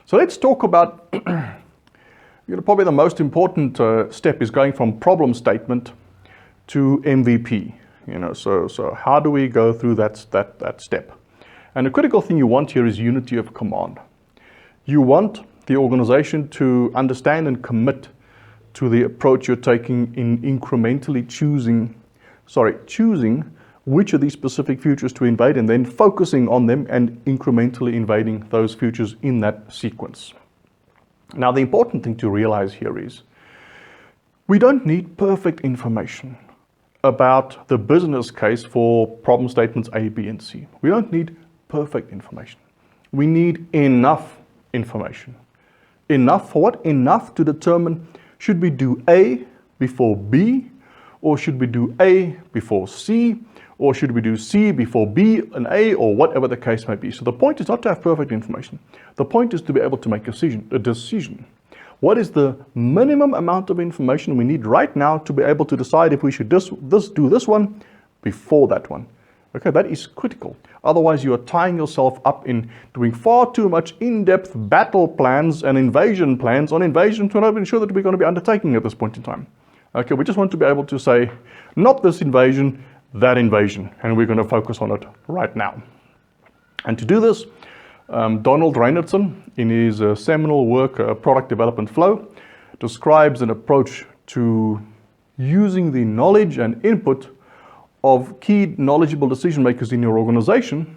So let's talk about, probably the most important step is going from problem statement to MVP. So how do we go through that step? And the critical thing you want here is unity of command. You want the organization to understand and commit to the approach you're taking in incrementally choosing which of these specific futures to invade, and then focusing on them and incrementally invading those futures in that sequence. Now, the important thing to realize here is we don't need perfect information about the business case for problem statements A, B, and C. We don't need perfect information. We need enough information. Enough for what? Enough to determine, should we do A before B, or should we do A before C, or should we do C before B and A, or whatever the case may be. So the point is not to have perfect information. The point is to be able to make a decision. What is the minimum amount of information we need right now to be able to decide if we should do this one before that one? Okay, that is critical. Otherwise, you are tying yourself up in doing far too much in-depth battle plans and invasion plans on invasions we're not even sure that we're going to be undertaking at this point in time. Okay, we just want to be able to say, not this invasion, that invasion, and we're going to focus on it right now. And to do this, Donald Reinersten, in his seminal work, Product Development Flow, describes an approach to using the knowledge and input of key knowledgeable decision makers in your organization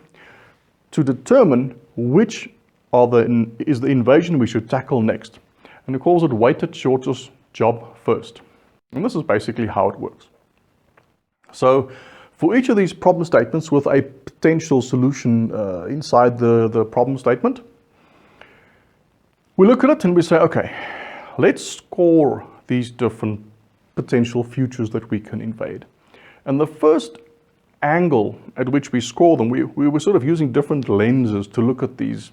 to determine which is the invasion we should tackle next. And he calls it weighted shortest job first. And this is basically how it works. So for each of these problem statements with a potential solution inside the problem statement, we look at it and we say, okay, let's score these different potential futures that we can invade. And the first angle at which we score them, we were sort of using different lenses to look at these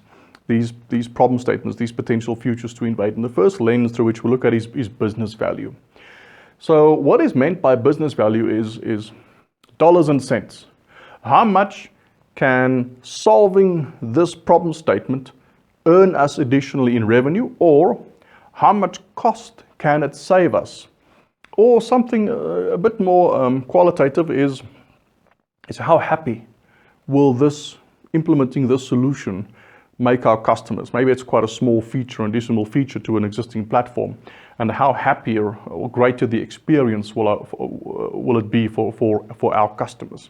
problem statements, these potential futures to invade. And the first lens through which we look at is business value. So what is meant by business value is dollars and cents. How much can solving this problem statement earn us additionally in revenue, or how much cost can it save us? Or something a bit more qualitative is how happy will implementing this solution make our customers? Maybe it's quite a small feature, an additional feature to an existing platform, and how happier or greater the experience will it be for our customers.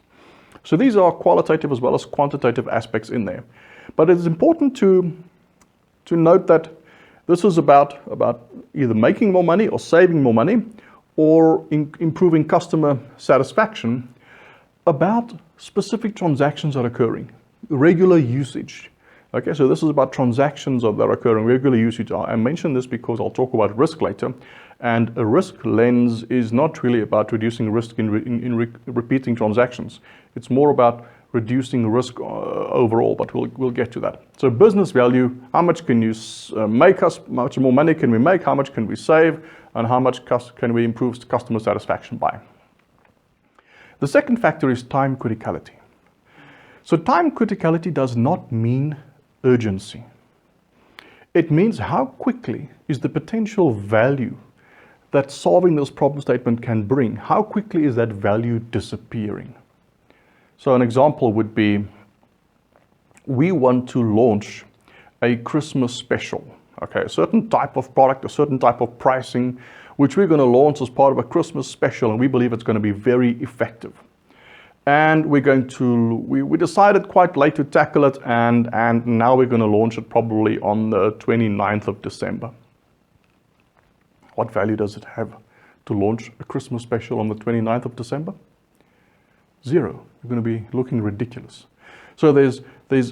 So these are qualitative as well as quantitative aspects in there. But it is important to note that this is about either making more money or saving more money, or improving customer satisfaction, about specific transactions that are occurring, regular usage. Okay, so this is about transactions that are occurring, regular usage. I mention this because I'll talk about risk later, and a risk lens is not really about reducing risk in repeating transactions. It's more about reducing risk overall, but we'll get to that. So business value, how much can you make us, how much more money can we make, how much can we save, and how much can we improve customer satisfaction by. The second factor is time criticality. So time criticality does not mean urgency. It means how quickly is the potential value that solving this problem statement can bring, how quickly is that value disappearing? So an example would be, we want to launch a Christmas special, okay, a certain type of product, a certain type of pricing, which we're going to launch as part of a Christmas special, and we believe it's going to be very effective. And we decided quite late to tackle it, and now we're going to launch it probably on the 29th of December. What value does it have to launch a Christmas special on the 29th of December? Zero. You're going to be looking ridiculous. So there's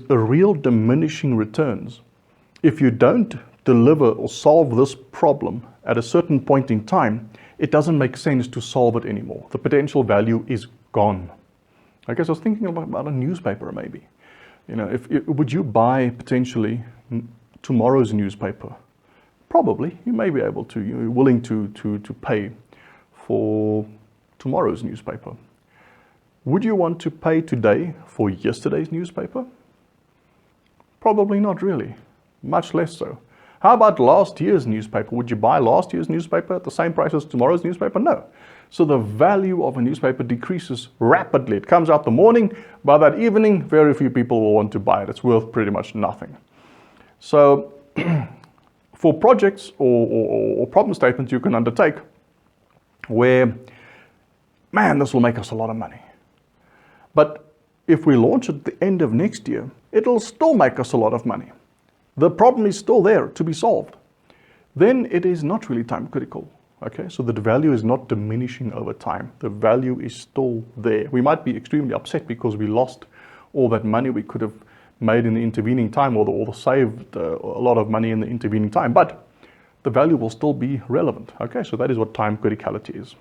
a real diminishing returns. If you don't deliver or solve this problem at a certain point in time, it doesn't make sense to solve it anymore. The potential value is gone. I guess I was thinking about a newspaper maybe. Would you buy potentially tomorrow's newspaper? Probably. You may be able to. You're willing to pay for tomorrow's newspaper. Would you want to pay today for yesterday's newspaper? Probably not really, much less so. How about last year's newspaper? Would you buy last year's newspaper at the same price as tomorrow's newspaper? No. So the value of a newspaper decreases rapidly. It comes out the morning, by that evening, very few people will want to buy it. It's worth pretty much nothing. So for projects or problem statements you can undertake where, man, this will make us a lot of money. But if we launch at the end of next year, it'll still make us a lot of money. The problem is still there to be solved. Then it is not really time critical. Okay, so the value is not diminishing over time. The value is still there. We might be extremely upset because we lost all that money we could have made in the intervening time, or saved a lot of money in the intervening time, but the value will still be relevant. Okay, so that is what time criticality is.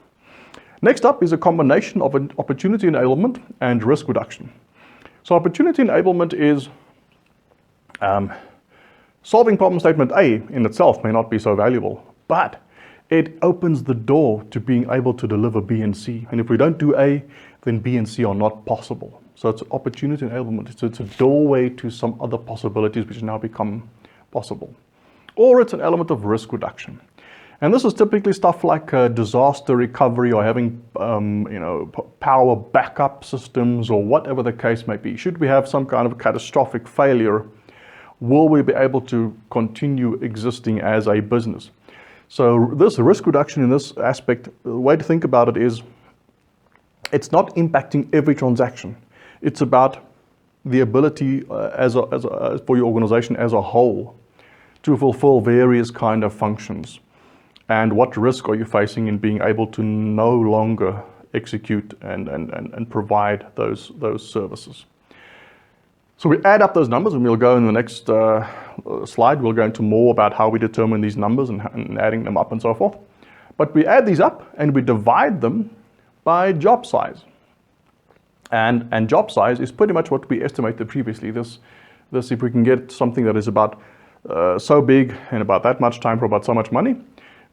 Next up is a combination of an opportunity enablement and risk reduction. So opportunity enablement is solving problem statement A in itself may not be so valuable, but it opens the door to being able to deliver B and C. And if we don't do A, then B and C are not possible. So it's opportunity enablement. It's a doorway to some other possibilities which now become possible. Or it's an element of risk reduction. And this is typically stuff like disaster recovery, or having power backup systems, or whatever the case may be. Should we have some kind of catastrophic failure, will we be able to continue existing as a business? So this risk reduction in this aspect, the way to think about it is, it's not impacting every transaction. It's about the ability for your organization as a whole to fulfill various kind of functions. And what risk are you facing in being able to no longer execute and provide those services? So we add up those numbers, and we'll go in the next slide, we'll go into more about how we determine these numbers and adding them up and so forth. But we add these up and we divide them by job size. And job size is pretty much what we estimated previously. This if we can get something that is about so big and about that much time for about so much money,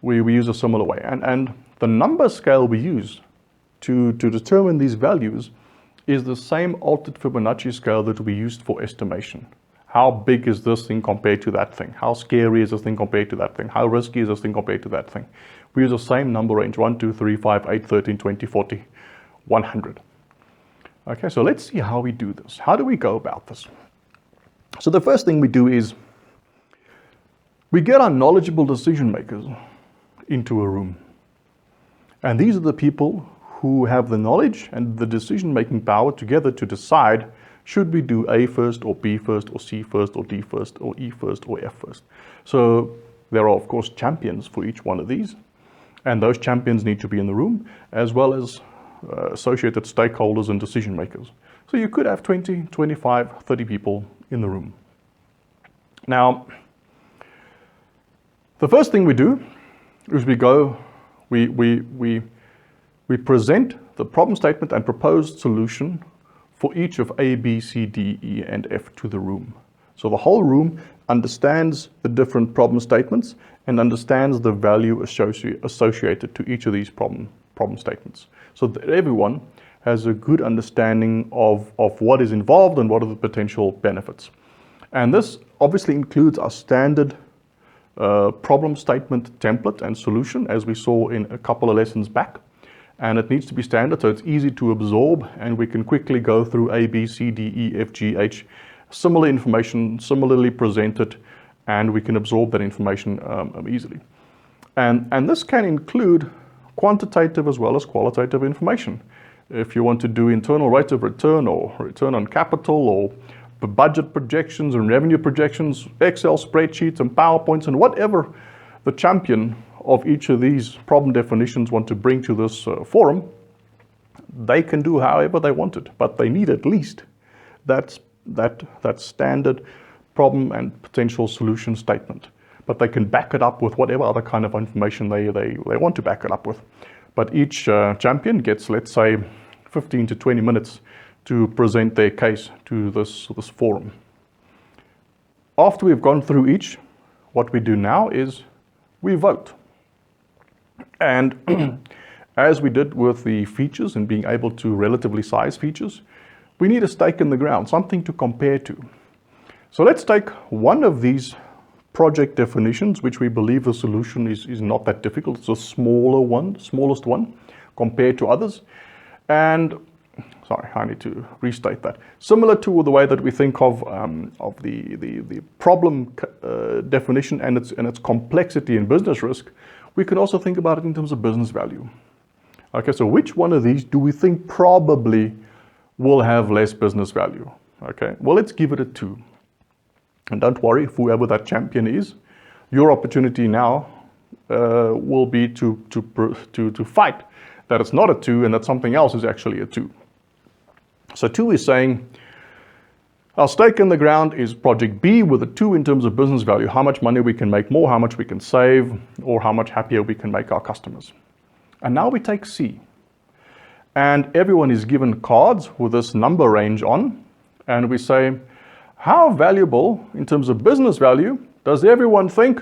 we use a similar way. And the number scale we use to determine these values is the same altered Fibonacci scale that we used for estimation. How big is this thing compared to that thing? How scary is this thing compared to that thing? How risky is this thing compared to that thing? We use the same number range, 1, 2, 3, 5, 8, 13, 20, 40, 100. Okay, so let's see how we do this. How do we go about this? So the first thing we do is we get our knowledgeable decision makers into a room. And these are the people who have the knowledge and the decision-making power together to decide, should we do A first, or B first, or C first, or D first, or E first, or F first. So there are, of course, champions for each one of these. And those champions need to be in the room, as well as associated stakeholders and decision makers. So you could have 20, 25, 30 people in the room. Now, the first thing we do is we present the problem statement and proposed solution for each of A, B, C, D, E, and F to the room. So the whole room understands the different problem statements and understands the value associated to each of these problem statements. So that everyone has a good understanding of what is involved and what are the potential benefits. And this obviously includes our standard problem statement template and solution, as we saw in a couple of lessons back. And it needs to be standard, so it's easy to absorb, and we can quickly go through A, B, C, D, E, F, G, H, similar information, similarly presented, and we can absorb that information easily. And this can include quantitative as well as qualitative information. If you want to do internal rate of return, or return on capital, or budget projections and revenue projections, Excel spreadsheets and PowerPoints, and whatever the champion of each of these problem definitions want to bring to this forum, they can do however they want it, but they need at least that standard problem and potential solution statement. But they can back it up with whatever other kind of information they want to back it up with. But each champion gets, let's say, 15 to 20 minutes to present their case to this forum. After we've gone through each, what we do now is we vote. And as we did with the features and being able to relatively size features, we need a stake in the ground, something to compare to. So let's take one of these project definitions, which we believe the solution is not that difficult. It's a smallest one compared to others. And sorry, I need to restate that. Similar to the way that we think of the problem definition and its complexity in business risk, we can also think about it in terms of business value. Okay, so which one of these do we think probably will have less business value? Okay, well, let's give it a 2. And don't worry, whoever that champion is, your opportunity now will be to fight that it's not a 2 and that something else is actually a 2. So 2 is saying our stake in the ground is project B with a 2 in terms of business value, how much money we can make more, how much we can save, or how much happier we can make our customers. And now we take C. And everyone is given cards with this number range on, and we say, how valuable in terms of business value does everyone think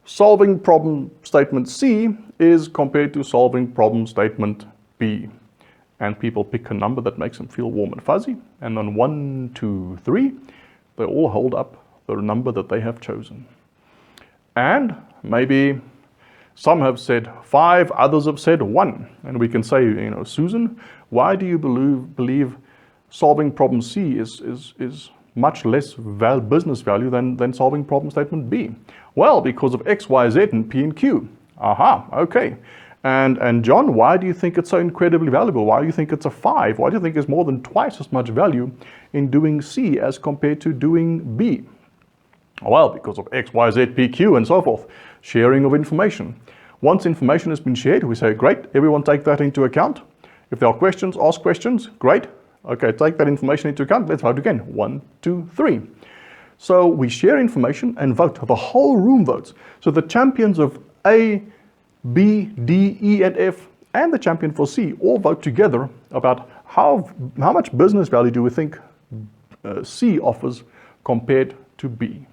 solving problem statement C is compared to solving problem statement B? And people pick a number that makes them feel warm and fuzzy. And on 1, 2, 3, they all hold up the number that they have chosen. And maybe some have said 5, others have said 1. And we can say, Susan, why do you believe solving problem C is much less business value than solving problem statement B? Well, because of X, Y, Z, and P and Q. Aha, okay. And John, why do you think it's so incredibly valuable? Why do you think it's a 5? Why do you think there's more than twice as much value in doing C as compared to doing B? Well, because of X, Y, Z, P, Q, and so forth. Sharing of information. Once information has been shared, we say, great, everyone take that into account. If there are questions, ask questions. Great. Okay, take that information into account. Let's vote again. 1, 2, 3. So we share information and vote. The whole room votes. So the champions of A, B, D, E, and F, and the champion for C all vote together about how much business value do we think C offers compared to B.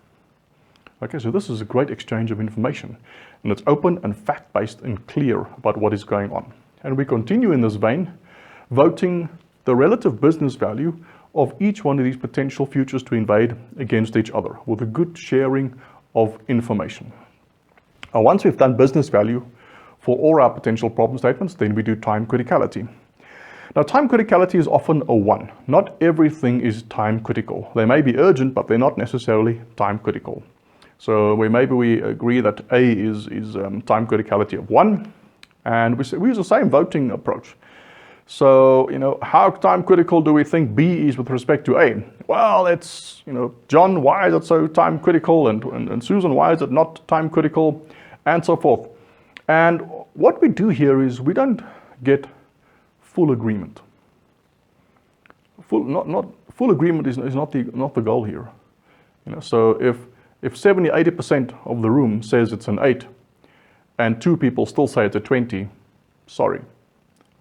Okay, so this is a great exchange of information, and it's open and fact-based and clear about what is going on. And we continue in this vein, voting the relative business value of each one of these potential futures to invade against each other with a good sharing of information. Now, once we've done business value for all our potential problem statements, then we do time criticality. Now, time criticality is often a 1. Not everything is time critical. They may be urgent, but they're not necessarily time critical. So maybe we agree that A is time criticality of 1, and we use the same voting approach. So, how time critical do we think B is with respect to A? Well, it's, John, why is it so time critical? And Susan, why is it not time critical? And so forth. And what we do here is we don't get full agreement. Full agreement is not the goal here. So if 70-80% of the room says it's an 8, and 2 people still say it's a 20, sorry,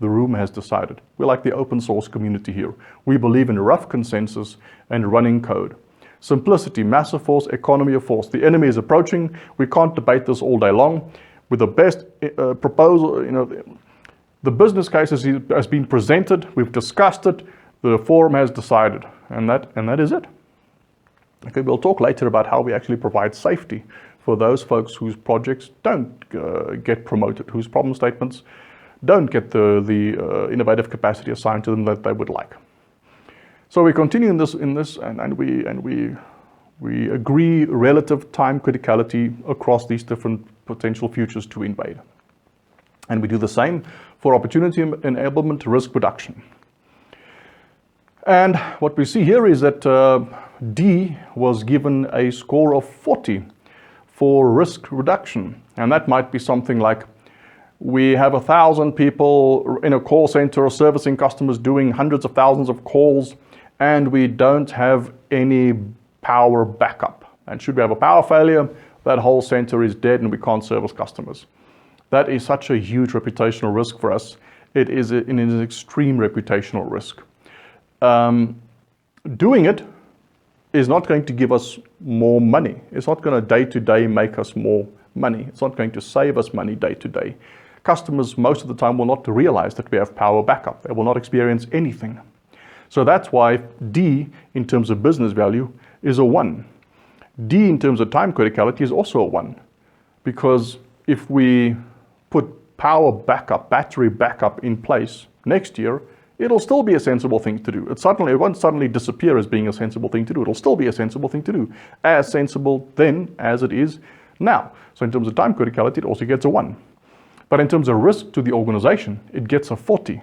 the room has decided. We're like the open source community here. We believe in rough consensus and running code. Simplicity, massive force, economy of force. The enemy is approaching. We can't debate this all day long. With the best proposal, the business case has been presented. We've discussed it. The forum has decided, and that is it. Okay, we'll talk later about how we actually provide safety for those folks whose projects don't get promoted, whose problem statements don't get the innovative capacity assigned to them that they would like. So we continue in this, and we agree relative time criticality across these different potential futures to invade. And we do the same for opportunity enablement risk reduction. And what we see here is that D was given a score of 40 for risk reduction. And that might be something like, we have 1,000 people in a call center servicing customers doing hundreds of thousands of calls, and we don't have any power backup. And should we have a power failure, that whole center is dead and we can't service customers. That is such a huge reputational risk for us. It is an extreme reputational risk. Doing it is not going to give us more money. It's not going to day-to-day make us more money. It's not going to save us money day-to-day. Customers most of the time will not realize that we have power backup. They will not experience anything. So that's why D, in terms of business value, is a 1. D in terms of time criticality is also a 1, because if we put power backup, battery backup in place next year, it'll still be a sensible thing to do. It won't suddenly disappear as being a sensible thing to do. It'll still be a sensible thing to do, as sensible then as it is now. So in terms of time criticality, it also gets a 1. But in terms of risk to the organization, it gets a 40.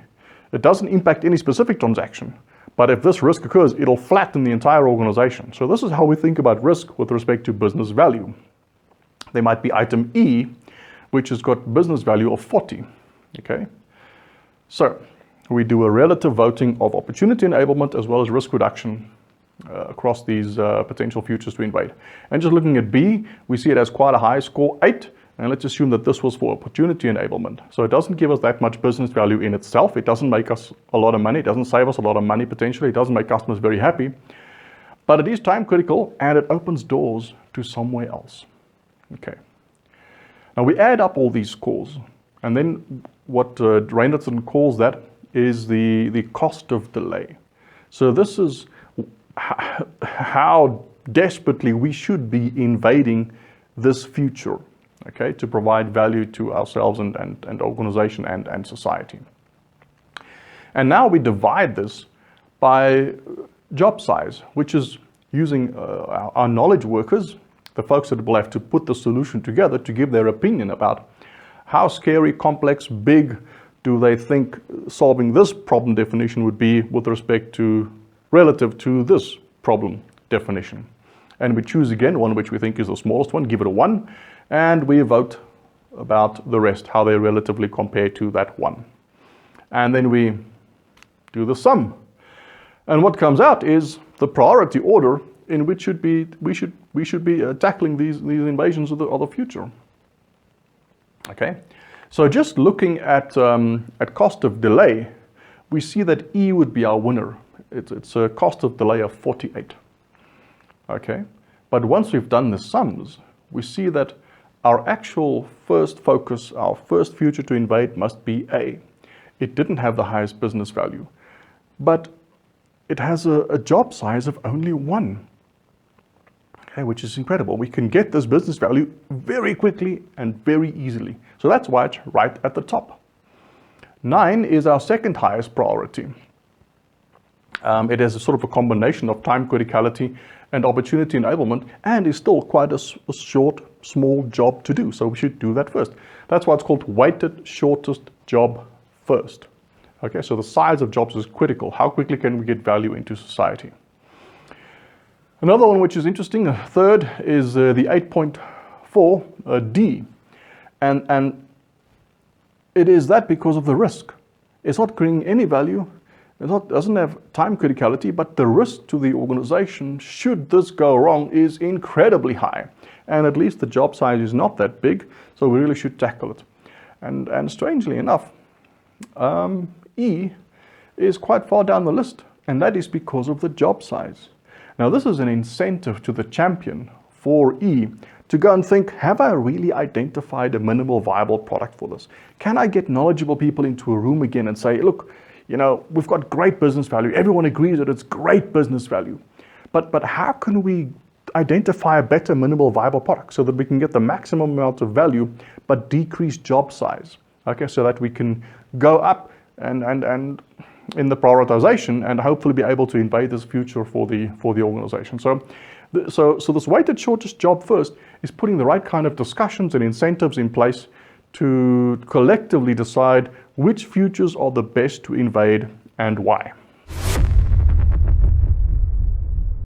It doesn't impact any specific transaction, but if this risk occurs, it'll flatten the entire organization. So this is how we think about risk with respect to business value. There might be item E, which has got business value of 40, okay? So we do a relative voting of opportunity enablement as well as risk reduction across these potential futures to invade. And just looking at B, we see it as quite a high score, 8. And let's assume that this was for opportunity enablement. So it doesn't give us that much business value in itself. It doesn't make us a lot of money. It doesn't save us a lot of money potentially. It doesn't make customers very happy. But it is time critical and it opens doors to somewhere else. Okay. Now we add up all these scores. And then what Reinersten calls that is the cost of delay. So this is how desperately we should be invading this future. Okay, to provide value to ourselves and organization and society. And now we divide this by job size, which is using our knowledge workers, the folks that will have to put the solution together to give their opinion about how scary, complex, big do they think solving this problem definition would be with respect to, relative to this problem definition. And we choose again one which we think is the smallest one, give it a 1. And we vote about the rest, how they relatively compare to that 1. And then we do the sum. And what comes out is the priority order in which we should be tackling these invasions of the future. Okay, so just looking at cost of delay, we see that E would be our winner. It's a cost of delay of 48. Okay, but once we've done the sums, we see that our actual first focus, our first future to invade must be A. It didn't have the highest business value, but it has a job size of only 1, okay, which is incredible. We can get this business value very quickly and very easily. So that's why it's right at the top. 9 is our second highest priority. It is a sort of a combination of time criticality and opportunity enablement, and is still quite a short, small job to do. So we should do that first. That's why it's called weighted shortest job first. Okay, so the size of jobs is critical. How quickly can we get value into society? Another one which is interesting, a third, is the 8.4 D. And it is that because of the risk. It's not bringing any value. It doesn't have time criticality, but the risk to the organization, should this go wrong, is incredibly high. And at least the job size is not that big, so we really should tackle it. And strangely enough, E is quite far down the list, and that is because of the job size. Now this is an incentive to the champion for E to go and think, have I really identified a minimal viable product for this? Can I get knowledgeable people into a room again and say, look, you know, we've got great business value. Everyone agrees that it's great business value. But how can we identify a better minimal viable product so that we can get the maximum amount of value but decrease job size? Okay, so that we can go up and in the prioritization and hopefully be able to invade this future for the organization. So this weighted shortest job first is putting the right kind of discussions and incentives in place to collectively decide which futures are the best to invade and why.